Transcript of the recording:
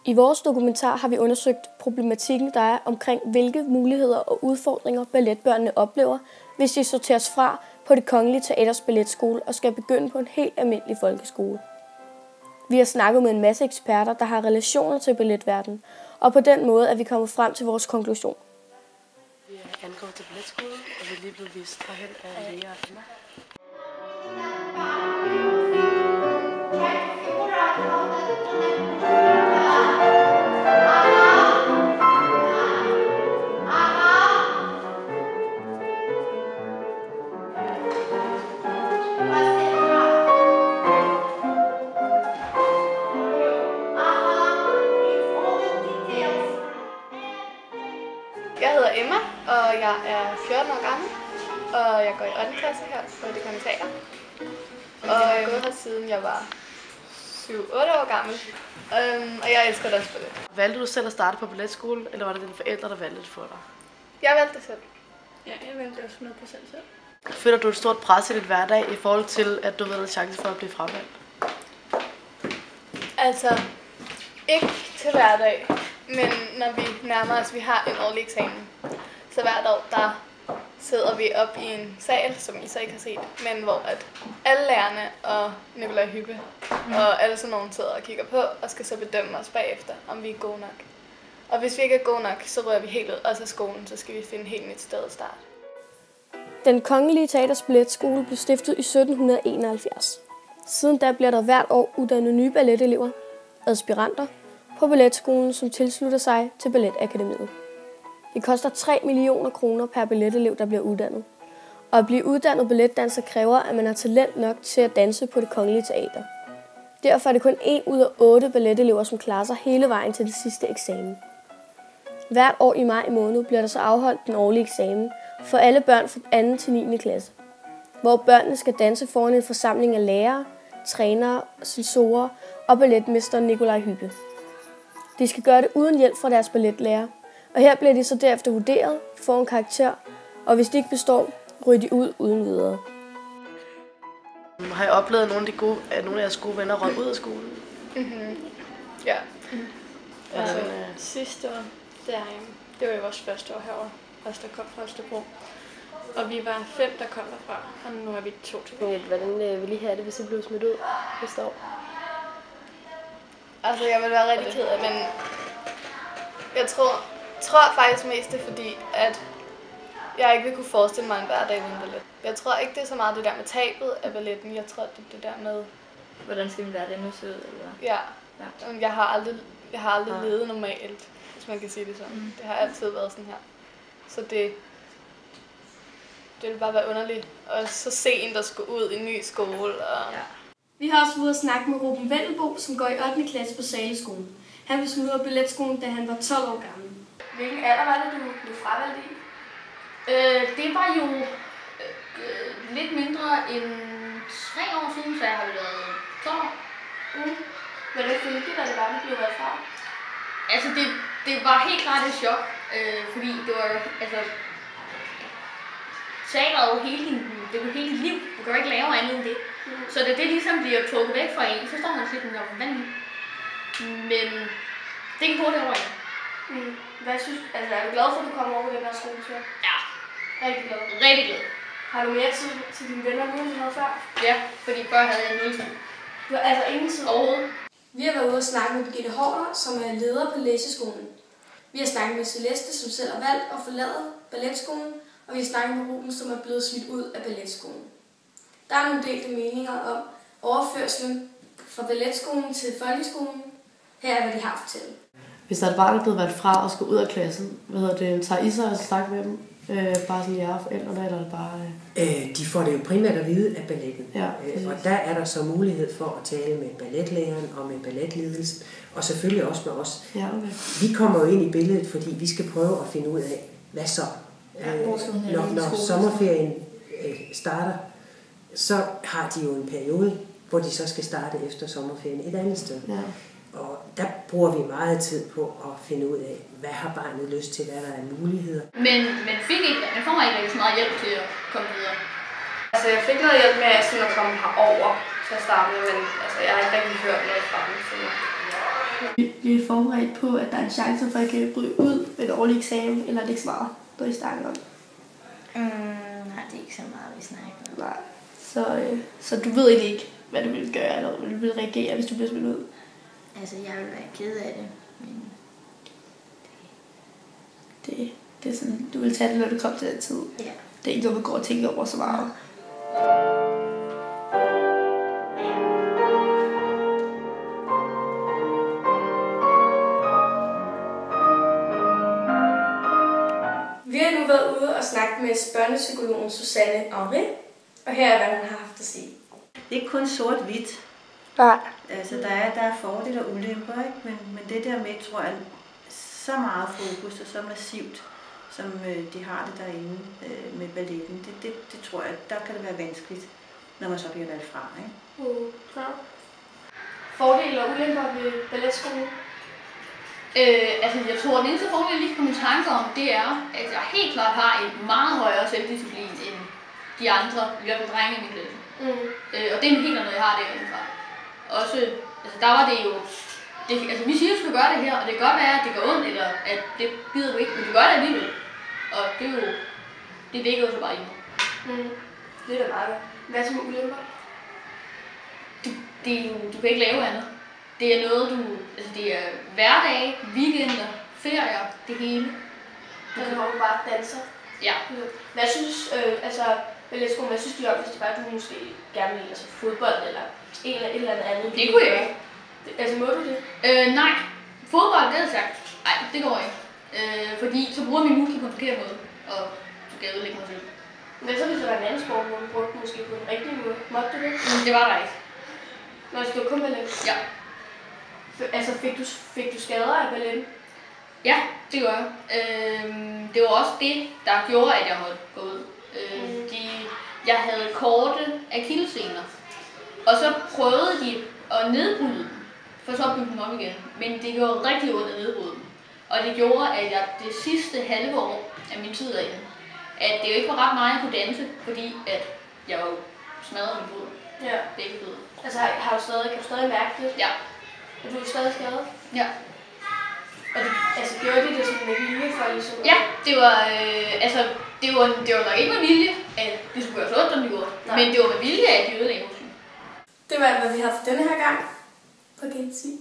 I vores dokumentar har vi undersøgt problematikken, der er omkring, hvilke muligheder og udfordringer balletbørnene oplever, hvis de sorteres fra på Det Kongelige Teaters Balletskole og skal begynde på en helt almindelig folkeskole. Vi har snakket med en masse eksperter, der har relationer til balletverdenen, og på den måde er vi kommet frem til vores konklusion. Vi er ankommet til balletskolen, og vi er lige blevet vist herhen af Lea og Emma. Jeg hedder Emma, og jeg er 14 år gammel, og jeg går i 8. klasse her på Det Kongelige Teater. Og jeg har gået her siden jeg var 7-8 år gammel, og jeg elsker dansballet. Valgte du selv at starte på balletskole, eller var det dine forældre, der valgte det for dig? Jeg valgte det selv. Ja, jeg valgte også 100% selv. Føler du et stort pres i dit hverdag i forhold til, at du ved en chance for at blive fravalgt? Altså, ikke til hverdag, men når vi nærmer os, vi har en årlig eksamen. Så hvert år, der sidder vi op i en sal, som I så ikke har set, men hvor at alle lærerne og Nikolaj Hyppe og alle sådan nogen sidder og kigger på, og skal så bedømme os bagefter, om vi er gode nok. Og hvis vi ikke er gode nok, så rører vi helt ud, og så skolen, så skal vi finde helt nyt sted at starte. Den Kongelige Teaters Balletskole blev stiftet i 1771. Siden da bliver der hvert år uddannet nye balletelever, aspiranter, på balletskolen, som tilslutter sig til Balletakademiet. Det koster 3 millioner kroner per balletelev, der bliver uddannet. Og at blive uddannet balletdanser kræver, at man har talent nok til at danse på Det Kongelige Teater. Derfor er det kun 1 ud af 8 balletelever, som klarer sig hele vejen til det sidste eksamen. Hvert år i maj måned bliver der så afholdt den årlige eksamen for alle børn fra 2. til 9. klasse, hvor børnene skal danse foran en forsamling af lærere, trænere, censorer og balletmester Nikolaj Hyppe. De skal gøre det uden hjælp fra deres balletlærer, og her bliver de så derefter vurderet, får en karakter, og hvis de ikke består, ryger de ud uden videre. Har I oplevet, at nogle af jeres gode venner røg ud af skolen? Ja. Altså, sidste år, det var jo vores første år herovre, os der kom fra Østerbro. Og vi var 5, der kom derfra, og nu er vi 2 tilbage. Hvordan vil I have det, hvis I blev smidt ud næste år? Altså, jeg vil være rigtig ked af, men jeg tror faktisk mest det er fordi, at jeg ikke vil kunne forestille mig en hverdag uden ballet. Jeg tror ikke, det er så meget det der med tabet af balletten. Jeg tror, det er det der med... Hvordan skal min hverdag nu se ud? Eller? Ja. Jeg har aldrig levet normalt, hvis man kan sige det sådan. Det har altid været sådan her. Så det vil bare være underligt at så sent at skulle ud i en ny skole. Og... Ja. Vi har også været snakke med Ruben Vendelbo, som går i 8. klasse på Saleskolen. Han blev smidt ud af balletskolen, da han var 12 år gammel. Hvilken alder var det, du blev fravalgt i? Det var jo lidt mindre end 3 år siden, så jeg har været 12 år. Hvordan følte du, da det var, du blev valgt fra? Altså, det var helt klart et chok, fordi det var, altså, teater er jo hele dit liv. Du kan jo ikke lave andet end det. Så da det ligesom bliver trukket væk fra en, så står man og siger, hvordan? Men det kan gå det over. Hvad synes du? Altså, er du glad for, at du kommer over i den her skoletur? Ja. Rigtig glad. Rigtig glad. Har du mere tid til dine venner nu, end du havde før? Ja, fordi før havde jeg 0 tid. Du har altså ingen tid overhovedet. Vi har været ude og snakke med Birgitte Hårder, som er leder på Læseskolen. Vi har snakket med Celeste, som selv har valgt at forlade balletskolen, og vi har snakket med Ruben, som er blevet smidt ud af balletskolen. Der er nogle delte meninger om overførslen fra balletskolen til folkeskolen. Her er, hvad de har at fortælle. Hvis der er et barn, der er blevet valgt fra og skal ud af klassen, tager I så altså snakke med dem? Bare sådan jer forældrene, eller er det bare... De får det jo primært at vide af balletten. Ja, og der er der så mulighed for at tale med balletlæreren og med balletledelsen, og selvfølgelig også med os. Ja, okay. Vi kommer jo ind i billedet, fordi vi skal prøve at finde ud af, hvad så? Når sommerferien starter, så har de jo en periode, hvor de så skal starte efter sommerferien et andet sted. Ja. Og der bruger vi meget tid på at finde ud af, hvad har barnet lyst til, hvad der er muligheder. Men man får ikke så meget hjælp til at komme videre. Altså, jeg fik noget hjælp med sådan at komme herover til at starte med, men altså, jeg har ikke rigtig hørt noget fra dem. Så... Vi er forberedt på, at der er en chance for, at jeg kan bryde ud ved en årlig eksamen, eller er det ikke svaret, når I snakker om? Nej, det er ikke så meget, vi snakker om. Nej. Så du ved egentlig ikke, hvad du vil gøre, eller hvad du vil reagere, hvis du bliver smidt ud? Altså, jeg vil være ked af det, men Det er sådan, du vil tage det, når du kommer til den tid. ja. Det er ikke noget, man går og tænker over så meget. Vi har nu været ude og snakke med børnepsykologen Susanne Henri, og her er, hvad hun har haft at sige. Det er ikke kun sort-hvidt. Nej. Altså, der er fordele og ulemper, ikke? Men det der med, tror jeg, så meget fokus og så massivt, som de har det derinde med balletten, det tror jeg, der kan det være vanskeligt, når man så bliver valgt fra, ikke? Ja. Fordele og ulemper ved balletskolen? Altså, jeg tror, at den eneste fordel, jeg lige kan komme i tanke om, det er, at jeg helt klart har en meget højere selvdisciplin end de andre, i hvert fald drenge i min klasse. Og det er en helt anden, jeg har derindefra. Også, altså der var det jo, altså vi siger, at du skal gøre det her, og det kan godt være, at det går ondt, eller at det gider du ikke, men du gør det alligevel. Og det er jo, det ligger jo så bare i mig. Det er da meget. Hvad er så med ulemper? Det er jo, du kan ikke lave andet. Det er noget, altså det er hverdage, weekender, ferier, det hele. Altså hvor du bare danser? Ja. Hvad synes, balletskolen, hvad synes du om, hvis det bare du måske gerne vil, altså fodbold eller et eller andet? Det kunne jeg ikke. Altså må du det? Nej. Fodbold, det havde jeg sagt. Nej, det går ikke. Fordi så bruger min muskel på en forkert måde, og så kan jeg ødelægge mig selv. Men så hvis der var en anden sport, hvor du brugte måske på den rigtige måde, måtte du det? Det var der ikke. Nå, så du kun ballet? Ja. Altså fik du skader af ballet? Ja, det gør jeg. Det var også det, der gjorde, at jeg måtte gå ud. Jeg havde korte akillessener, og så prøvede de at nedbryde dem, for så at bygge dem op igen. Men det gjorde rigtig ondt at nedbryde dem. Og det gjorde, at jeg det sidste halve år af min tid derinde, at det jo ikke var ret meget, jeg kunne danse, fordi at jeg var jo smadret min fod. Ja. Begge fødder. Altså kan du stadig mærke det? Ja. Og du er stadig skadet? Ja. Og gjorde de det sådan med vilje for ligesom? Ja, det var, det var nok ikke med vilje, at det skulle gøre så ondt, som det gjorde. Nej. Men det var med vilje, at de ødelagde musik. Det var alt, hvad vi havde for denne her gang. På gensyn.